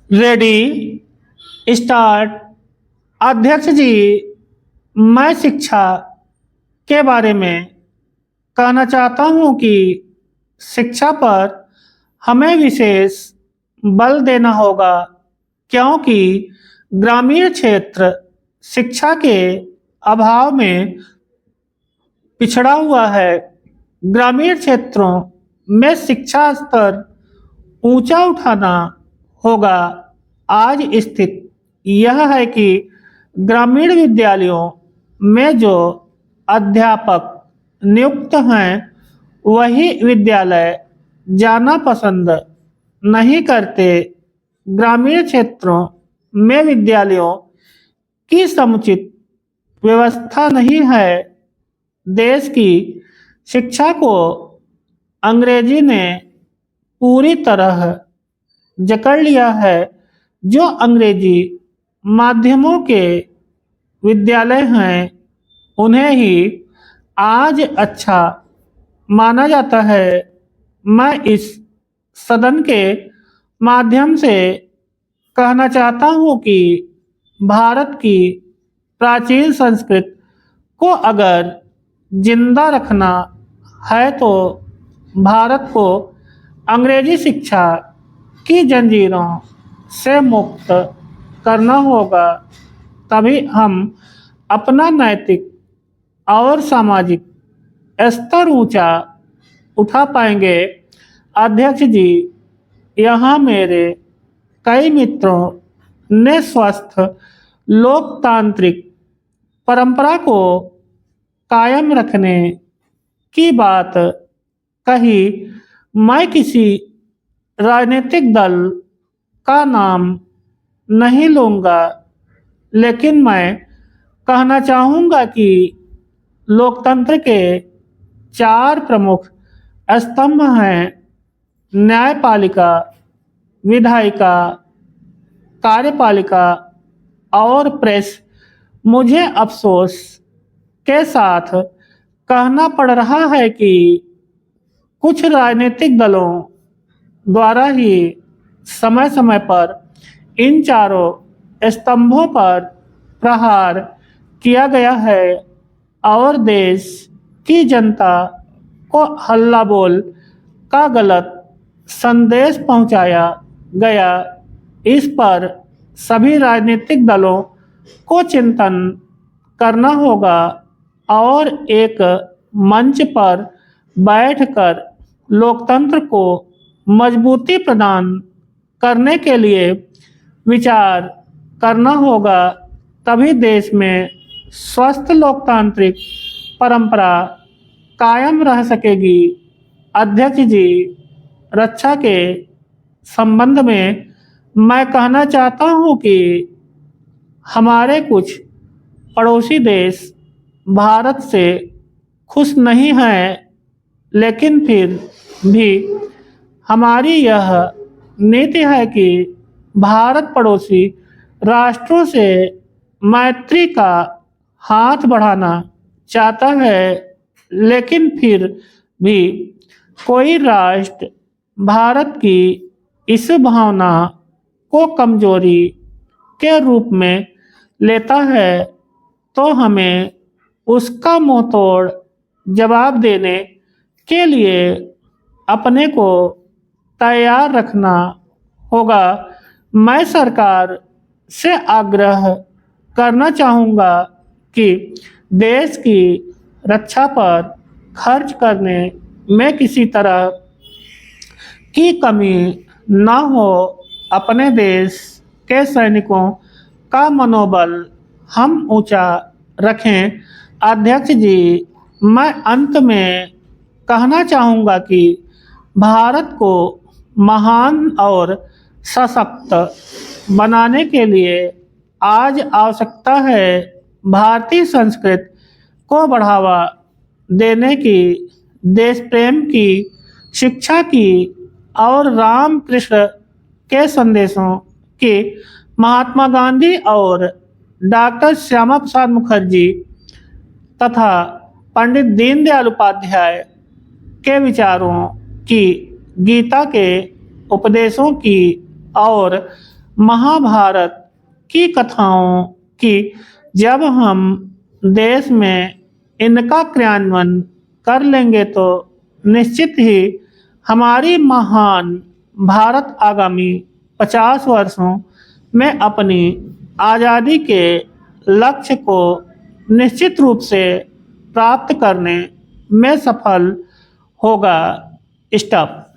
Ready start. अध्यक्ष जी, मैं शिक्षा के बारे में कहना चाहता हूँ कि शिक्षा पर हमें विशेष बल देना होगा, क्योंकि ग्रामीण क्षेत्र शिक्षा के अभाव में पिछड़ा हुआ है। ग्रामीण क्षेत्रों में शिक्षा स्तर ऊंचा उठाना होगा। आज स्थिति यह है कि ग्रामीण विद्यालयों में जो अध्यापक नियुक्त हैं, वही विद्यालय जाना पसंद नहीं करते। ग्रामीण क्षेत्रों में विद्यालयों की समुचित व्यवस्था नहीं है। देश की शिक्षा को अंग्रेजी ने पूरी तरह जकड़ लिया है। जो अंग्रेजी माध्यमों के विद्यालय हैं, उन्हें ही आज अच्छा माना जाता है। मैं इस सदन के माध्यम से कहना चाहता हूँ कि भारत की प्राचीन संस्कृति को अगर जिंदा रखना है तो भारत को अंग्रेजी शिक्षा की जंजीरों से मुक्त करना होगा। तभी हम अपना नैतिक और सामाजिक स्तर ऊंचा उठा पाएंगे। अध्यक्ष जी, यहाँ मेरे कई मित्रों ने स्वस्थ लोकतांत्रिक परंपरा को कायम रखने की बात कही। मैं किसी राजनीतिक दल का नाम नहीं लूँगा, लेकिन मैं कहना चाहूँगा कि लोकतंत्र के 4 प्रमुख स्तंभ हैं: न्यायपालिका, विधायिका, कार्यपालिका और प्रेस। मुझे अफसोस के साथ कहना पड़ रहा है कि कुछ राजनीतिक दलों द्वारा ही समय समय पर इन चारों स्तंभों पर प्रहार किया गया है और देश की जनता को हल्ला बोल का गलत संदेश पहुंचाया गया। इस पर सभी राजनीतिक दलों को चिंतन करना होगा और एक मंच पर बैठकर लोकतंत्र को मजबूती प्रदान करने के लिए विचार करना होगा। तभी देश में स्वस्थ लोकतांत्रिक परंपरा कायम रह सकेगी। अध्यक्ष जी, रक्षा के संबंध में मैं कहना चाहता हूँ कि हमारे कुछ पड़ोसी देश भारत से खुश नहीं हैं, लेकिन फिर भी हमारी यह नीति है कि भारत पड़ोसी राष्ट्रों से मैत्री का हाथ बढ़ाना चाहता है, लेकिन फिर भी कोई राष्ट्र भारत की इस भावना को कमजोरी के रूप में लेता है, तो हमें उसका मुंह तोड़ जवाब देने के लिए अपने को तैयार रखना होगा। मैं सरकार से आग्रह करना चाहूँगा कि देश की रक्षा पर खर्च करने में किसी तरह की कमी ना हो। अपने देश के सैनिकों का मनोबल हम ऊंचा रखें। अध्यक्ष जी, मैं अंत में कहना चाहूँगा कि भारत को महान और सशक्त बनाने के लिए आज आवश्यकता है भारतीय संस्कृति को बढ़ावा देने की, देश प्रेम की, शिक्षा की और रामकृष्ण के संदेशों की। महात्मा गांधी और डॉक्टर श्यामा प्रसाद मुखर्जी तथा पंडित दीनदयाल उपाध्याय के विचारों की, गीता के उपदेशों की और महाभारत की कथाओं की जब हम देश में इनका क्रियान्वयन कर लेंगे तो निश्चित ही हमारी महान भारत आगामी 50 वर्षों में अपनी आज़ादी के लक्ष्य को निश्चित रूप से प्राप्त करने में सफल होगा। स्टॉप।